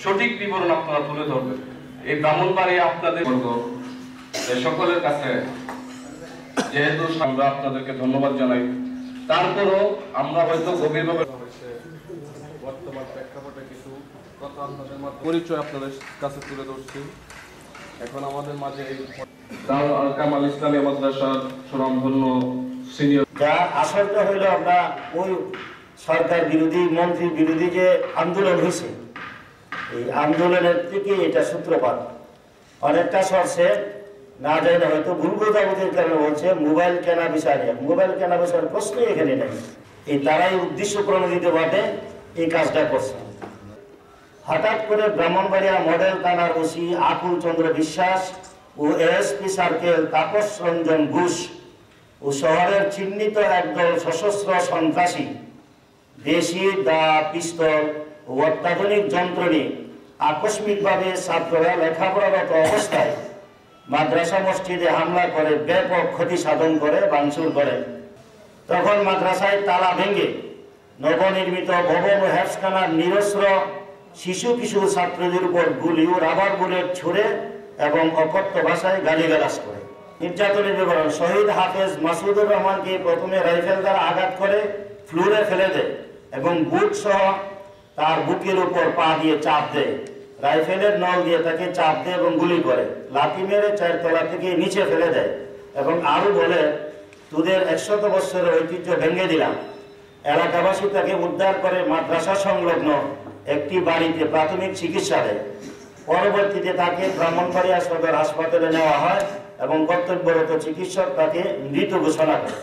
সঠিক বিবরণ আপনারা তুলে ধরবেন। এই ব্রাহ্মণবাড়ি আপনাদের সকলের কাছে যেহেতু আমরা আপনাদেরকে ধন্যবাদ জানাই, তারপরও আমরা হয়তো গভীরভাবে বর্তমান প্রেক্ষাপটে কিছু কথা আপনাদের মাধ্যমে পরিচয় আপনাদের কাছে তুলে ধরছি। এখন আমাদের মাঝে দারুল কামাল ইসলামী মাদ্রাসার সুনামধন্য সিনিয়র যা আসলটা হইল আমরা ওই সরকার বিরোধী মন্ত্রী বিরোধী যে আন্দোলন হয়েছে, এই আন্দোলনের থেকে এটা সূত্রপাত। অনেকটা সরছে না যায় না, হয়তো ভুল বোঝাবুঝির কারণে বলছে মোবাইল কেনা বিষয় নিয়ে। মোবাইল কেনা বিষয়ের প্রশ্নই এখানে নেই। এই তারাই উদ্দেশ্য প্রণোদিত বাটে এই কাজটা করছে। হঠাৎ করে ব্রাহ্মণবাড়িয়া মডেল থানার ওসি আকুল চন্দ্র বিশ্বাস ও এএসপি সার্কেল তাপস রঞ্জন ঘোষ ও শহরের চিহ্নিত একদল সশস্ত্র সন্ত্রাসী দেশি দা, পিস্তল ও অত্যাধুনিক যন্ত্র নিয়ে আকস্মিকভাবে ছাত্ররা লেখাপড়ারত অবস্থায় মাদ্রাসা মসজিদে হামলা করে ব্যাপক ক্ষতি সাধন করে, ভাঙচুর করে। তখন মাদ্রাসায় তালা ভেঙে নবনির্মিত ভবন ও হেফজখানার নিরস্ত্র শিশু কিশোর ছাত্রদের উপর গুলি ও রাবার বুলেট ছুড়ে এবং অকথ্য ভাষায় গালিগালাজ করে। নির্যাতনের বিবরণ: শহীদ হাফেজ মাসুদুর রহমানকে প্রথমে রাইফেল দ্বারা আঘাত করে ফ্লোরে ফেলে দেয় এবং বুট সহ তার বুকের উপর পা দিয়ে চাপ দেয়। রাইফেলের নল দিয়ে তাকে চাপ দেয় এবং গুলি করে। লাথি মেরে 4 তলা থেকে নিচে ফেলে দেয় এবং আরো বলে, তোদের 100 বছরের ঐতিহ্য ভেঙে দিলাম। এলাকাবাসী তাকে উদ্ধার করে মাদ্রাসা সংলগ্ন একটি বাড়িতে প্রাথমিক চিকিৎসা দেয়। পরবর্তীতে তাকে ব্রাহ্মণবাড়িয়া সদর হাসপাতালে নেওয়া হয় এবং কর্তব্যরত চিকিৎসক তাকে মৃত ঘোষণা করে।